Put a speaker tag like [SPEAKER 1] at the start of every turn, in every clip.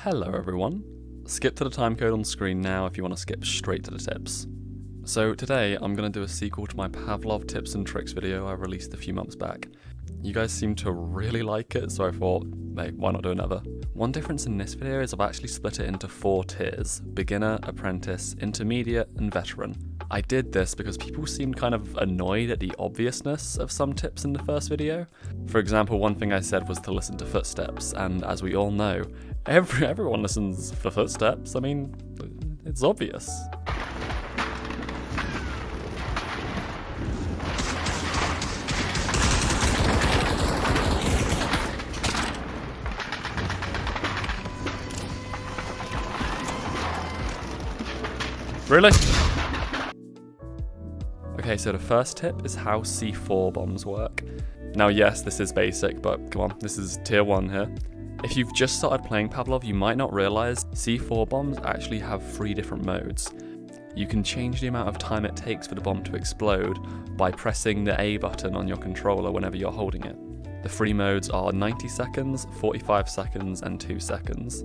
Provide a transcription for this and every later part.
[SPEAKER 1] Hello everyone. Skip to the timecode on screen now if you want to skip straight to the tips. So today I'm going to do a sequel to my Pavlov tips and tricks video I released a few months back. You guys seem to really like it, so I thought, hey, why not do another? One difference in this video is I've actually split it into 4 tiers: beginner, apprentice, intermediate, and veteran. I did this because people seemed kind of annoyed at the obviousness of some tips in the first video. For example, one thing I said was to listen to footsteps, and as we all know, everyone listens for footsteps. I mean, it's obvious. Really? Okay, so the first tip is how C4 bombs work. Now yes, this is basic, but come on, this is tier 1 here. If you've just started playing Pavlov, you might not realise C4 bombs actually have 3 different modes. You can change the amount of time it takes for the bomb to explode by pressing the A button on your controller whenever you're holding it. The 3 modes are 90 seconds, 45 seconds, and 2 seconds.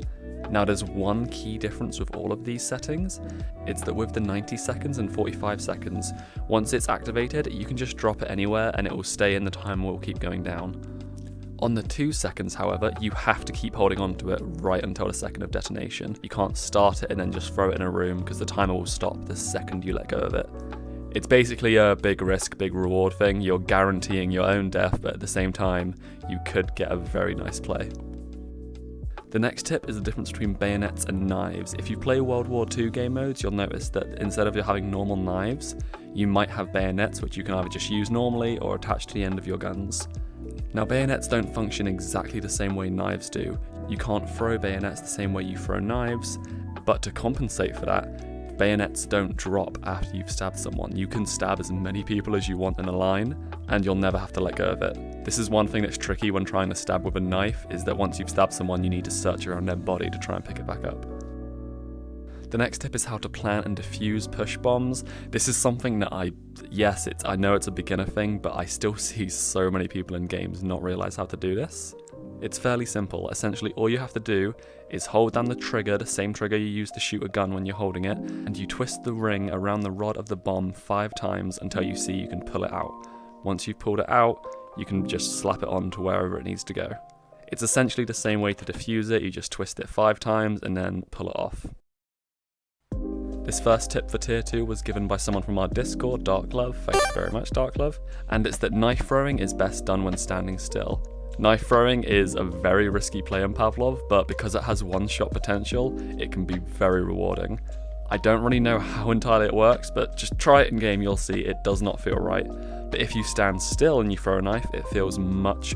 [SPEAKER 1] Now there's one key difference with all of these settings. It's that with the 90 seconds and 45 seconds, once it's activated, you can just drop it anywhere and it will stay and the timer will keep going down. On the 2 seconds, however, you have to keep holding on to it right until the second of detonation. You can't start it and then just throw it in a room because the timer will stop the second you let go of it. It's basically a big risk, big reward thing. You're guaranteeing your own death, but at the same time, you could get a very nice play. The next tip is the difference between bayonets and knives. If you play World War II game modes, you'll notice that instead of having normal knives, you might have bayonets, which you can either just use normally or attach to the end of your guns. Now, bayonets don't function exactly the same way knives do. You can't throw bayonets the same way you throw knives, but to compensate for that, bayonets don't drop after you've stabbed someone. You can stab as many people as you want in a line, and you'll never have to let go of it. This is one thing that's tricky when trying to stab with a knife, is that once you've stabbed someone, you need to search around their body to try and pick it back up. The next tip is how to plant and defuse push bombs. This is something that I know it's a beginner thing, but I still see so many people in games not realize how to do this. It's fairly simple. Essentially, all you have to do is hold down the trigger, the same trigger you use to shoot a gun when you're holding it, and you twist the ring around the rod of the bomb 5 times until you see you can pull it out. Once you've pulled it out, you can just slap it on to wherever it needs to go. It's essentially the same way to defuse it. You just twist it 5 times and then pull it off. This first tip for tier 2 was given by someone from our Discord, Darklove. Thank you very much, Darklove. And it's that knife throwing is best done when standing still. Knife throwing is a very risky play in Pavlov, but because it has one-shot potential, it can be very rewarding. I don't really know how entirely it works, but just try it in game, you'll see it does not feel right. But if you stand still and you throw a knife, it feels much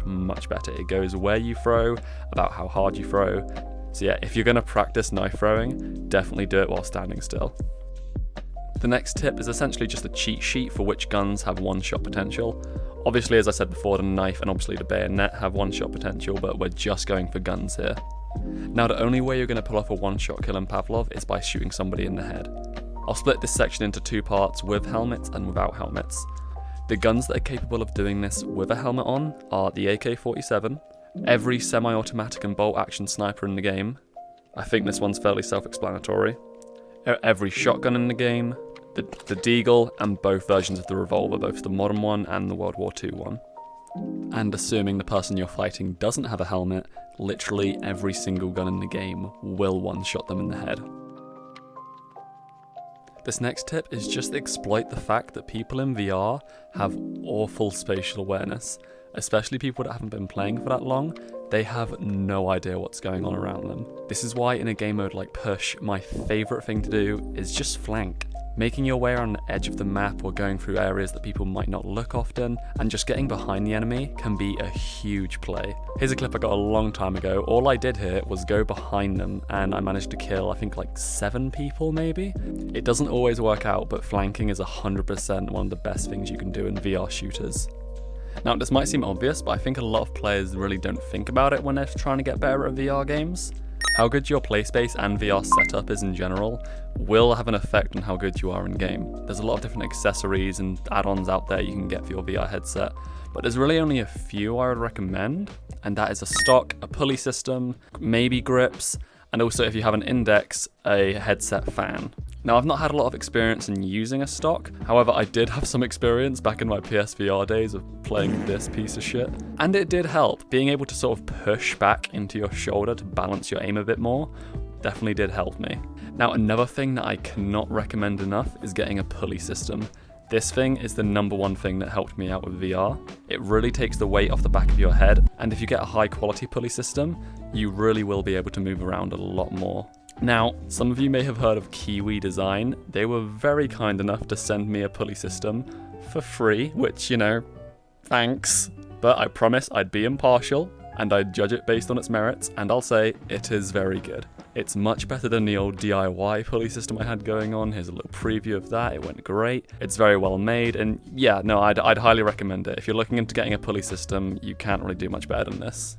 [SPEAKER 1] better. It goes where you throw, about how hard you throw. So yeah, if you're going to practice knife throwing, definitely do it while standing still. The next tip is essentially just a cheat sheet for which guns have one-shot potential. Obviously, as I said before, the knife and obviously the bayonet have one-shot potential, but we're just going for guns here. Now, the only way you're going to pull off a one-shot kill in Pavlov is by shooting somebody in the head. I'll split this section into 2 parts, with helmets and without helmets. The guns that are capable of doing this with a helmet on are the AK-47, every semi-automatic and bolt-action sniper in the game. I think this one's fairly self-explanatory. Every shotgun in the game, the Deagle, and both versions of the revolver, both the modern one and the World War II one. And assuming the person you're fighting doesn't have a helmet, literally every single gun in the game will one-shot them in the head. This next tip is just exploit the fact that people in VR have awful spatial awareness, especially people that haven't been playing for that long. They have no idea what's going on around them. This is why in a game mode like Push, my favourite thing to do is just flank. Making your way around the edge of the map or going through areas that people might not look often, and just getting behind the enemy can be a huge play. Here's a clip I got a long time ago. All I did here was go behind them and I managed to kill, I think, like 7 people maybe? It doesn't always work out, but flanking is 100% one of the best things you can do in VR shooters. Now, this might seem obvious, but I think a lot of players really don't think about it when they're trying to get better at VR games. How good your play space and VR setup is in general will have an effect on how good you are in game. There's a lot of different accessories and add-ons out there you can get for your VR headset, but there's really only a few I would recommend, and that is a stock, a pulley system, maybe grips, and also if you have an index, a headset fan. Now, I've not had a lot of experience in using a stock, however I did have some experience back in my PSVR days of playing this piece of shit, and it did help. Being able to sort of push back into your shoulder to balance your aim a bit more definitely did help me. Now, another thing that I cannot recommend enough is getting a pulley system. This thing is the #1 thing that helped me out with VR. It really takes the weight off the back of your head, and if you get a high quality pulley system, you really will be able to move around a lot more. Now, some of you may have heard of Kiwi Design. They were very kind enough to send me a pulley system for free, which, you know, thanks. But I promise I'd be impartial, and I'd judge it based on its merits, and I'll say it is very good. It's much better than the old DIY pulley system I had going on. Here's a little preview of that. It went great. It's very well made, and yeah, no, I'd highly recommend it. If you're looking into getting a pulley system, you can't really do much better than this.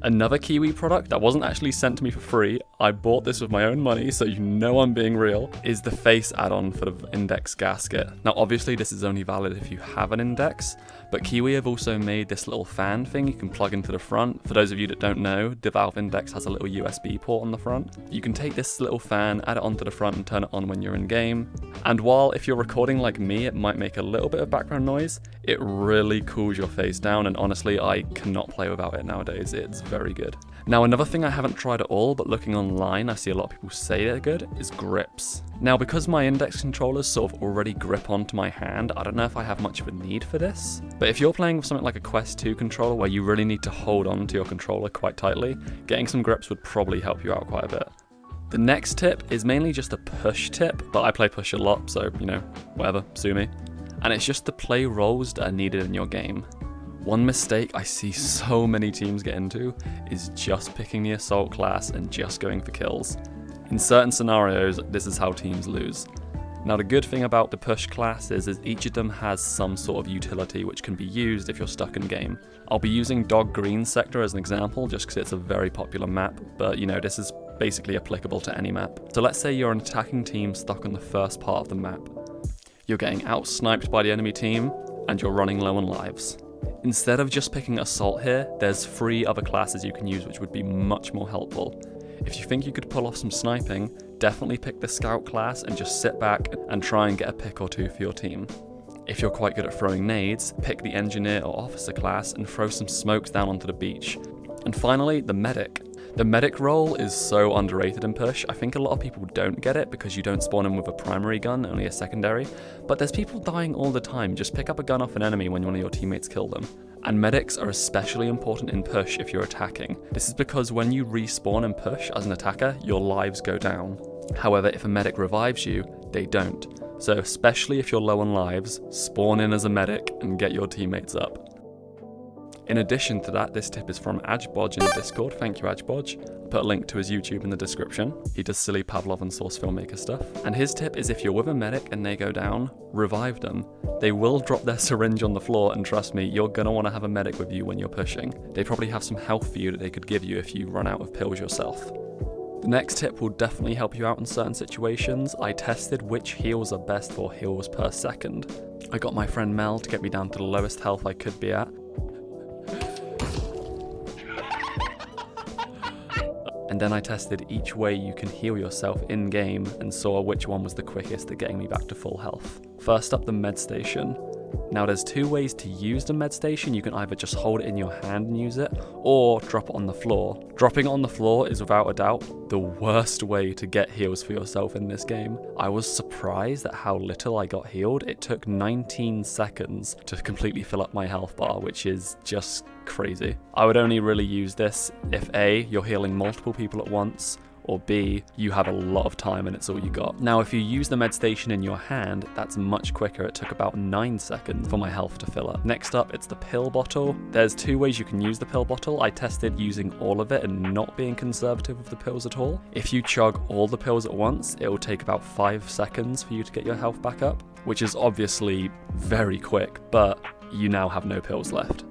[SPEAKER 1] Another Kiwi product that wasn't actually sent to me for free, I bought this with my own money, so you know I'm being real, is the face add-on for the index gasket. Now obviously this is only valid if you have an index, but Kiwi have also made this little fan thing you can plug into the front. For those of you that don't know, the Valve Index has a little USB port on the front. You can take this little fan, add it onto the front and turn it on when you're in game. And while if you're recording like me, it might make a little bit of background noise, it really cools your face down, and honestly, I cannot play without it nowadays. It's very good. Now, another thing I haven't tried at all, but looking online, I see a lot of people say they're good, is grips. Now, because my index controllers sort of already grip onto my hand, I don't know if I have much of a need for this. But if you're playing with something like a Quest 2 controller where you really need to hold on to your controller quite tightly, getting some grips would probably help you out quite a bit. The next tip is mainly just a push tip, but I play push a lot, so, you know, whatever, sue me. And it's just to play roles that are needed in your game. One mistake I see so many teams get into is just picking the assault class and just going for kills. In certain scenarios, this is how teams lose. Now the good thing about the push classes is each of them has some sort of utility which can be used if you're stuck in game. I'll be using Dog Green Sector as an example just because it's a very popular map, but you know, this is basically applicable to any map. So let's say you're an attacking team stuck on the first part of the map. You're getting out-sniped by the enemy team, and you're running low on lives. Instead of just picking Assault here, there's 3 other classes you can use which would be much more helpful. If you think you could pull off some sniping, definitely pick the Scout class and just sit back and try and get a pick or 2 for your team. If you're quite good at throwing nades, pick the Engineer or Officer class and throw some smokes down onto the beach. And finally, the Medic. The medic role is so underrated in push. I think a lot of people don't get it because you don't spawn in with a primary gun, only a secondary, but there's people dying all the time. Just pick up a gun off an enemy when one of your teammates kill them. And medics are especially important in push if you're attacking. This is because when you respawn and push as an attacker, your lives go down. However, if a medic revives you, they don't. So especially if you're low on lives, spawn in as a medic and get your teammates up. In addition to that, this tip is from Ajbodge in the Discord. Thank you, Ajbodge. I'll put a link to his YouTube in the description. He does silly Pavlov and Source Filmmaker stuff. And his tip is if you're with a medic and they go down, revive them. They will drop their syringe on the floor, and trust me, you're gonna wanna have a medic with you when you're pushing. They probably have some health for you that they could give you if you run out of pills yourself. The next tip will definitely help you out in certain situations. I tested which heals are best for heals per second. I got my friend Mel to get me down to the lowest health I could be at. And then I tested each way you can heal yourself in-game and saw which one was the quickest at getting me back to full health. First up, the med station. Now there's 2 ways to use the med station. You can either just hold it in your hand and use it, or drop it on the floor. Dropping it on the floor is without a doubt the worst way to get heals for yourself in this game. I was surprised at how little I got healed. It took 19 seconds to completely fill up my health bar, which is just crazy. I would only really use this if A, you're healing multiple people at once, or B, you have a lot of time and it's all you got. Now, if you use the med station in your hand, that's much quicker. It took about 9 seconds for my health to fill up. Next up, it's the pill bottle. There's 2 ways you can use the pill bottle. I tested using all of it and not being conservative with the pills at all. If you chug all the pills at once, it will take about 5 seconds for you to get your health back up, which is obviously very quick, but you now have no pills left.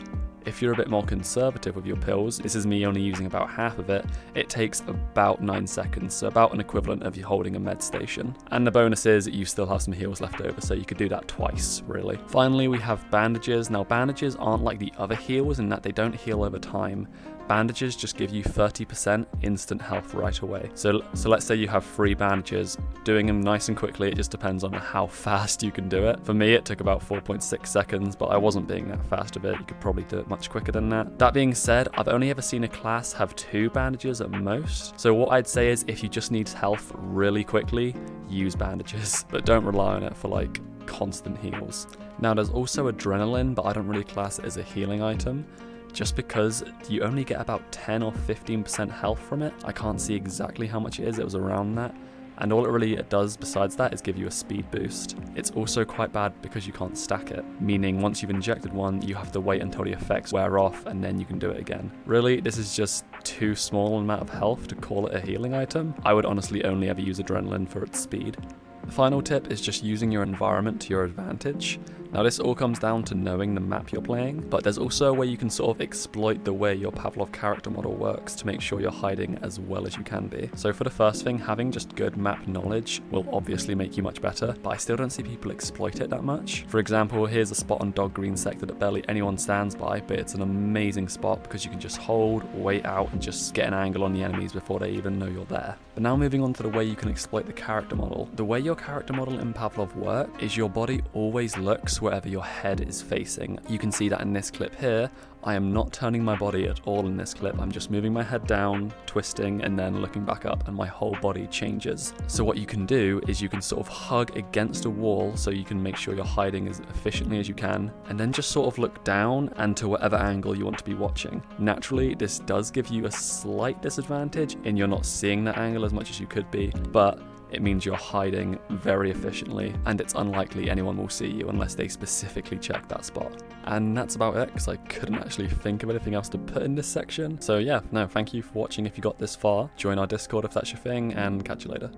[SPEAKER 1] If you're a bit more conservative with your pills, this is me only using about half of it, it takes about 9 seconds, so about an equivalent of you holding a med station. And the bonus is you still have some heals left over, so you could do that twice, really. Finally, we have bandages. Now, bandages aren't like the other heals in that they don't heal over time. Bandages just give you 30% instant health right away. So let's say you have 3 bandages. Doing them nice and quickly, it just depends on how fast you can do it. For me, it took about 4.6 seconds, but I wasn't being that fast with it. You could probably do it much quicker than that. That being said, I've only ever seen a class have 2 bandages at most. So what I'd say is if you just need health really quickly, use bandages, but don't rely on it for like constant heals. Now there's also adrenaline, but I don't really class it as a healing item, just because you only get about 10 or 15% health from it. I can't see exactly how much it is, it was around that. And all it really does besides that is give you a speed boost. It's also quite bad because you can't stack it, meaning once you've injected one, you have to wait until the effects wear off and then you can do it again. Really, this is just too small an amount of health to call it a healing item. I would honestly only ever use adrenaline for its speed. The final tip is just using your environment to your advantage. Now this all comes down to knowing the map you're playing, but there's also a way you can sort of exploit the way your Pavlov character model works to make sure you're hiding as well as you can be. So for the first thing, having just good map knowledge will obviously make you much better, but I still don't see people exploit it that much. For example, here's a spot on Dog Green sector that barely anyone stands by, but it's an amazing spot because you can just hold, wait out, and just get an angle on the enemies before they even know you're there. But now moving on to the way you can exploit the character model. The way your character model in Pavlov works is your body always looks wherever your head is facing. You can see that in this clip here. I am not turning my body at all in this clip. I'm just moving my head down, twisting, and then looking back up, and my whole body changes. So what you can do is you can sort of hug against a wall so you can make sure you're hiding as efficiently as you can, and then just sort of look down and to whatever angle you want to be watching. Naturally, this does give you a slight disadvantage in you're not seeing that angle as much as you could be, but it means you're hiding very efficiently, and it's unlikely anyone will see you unless they specifically check that spot. And that's about it, because I couldn't actually think of anything else to put in this section. So yeah, no, thank you for watching if you got this far. Join our Discord if that's your thing, and catch you later.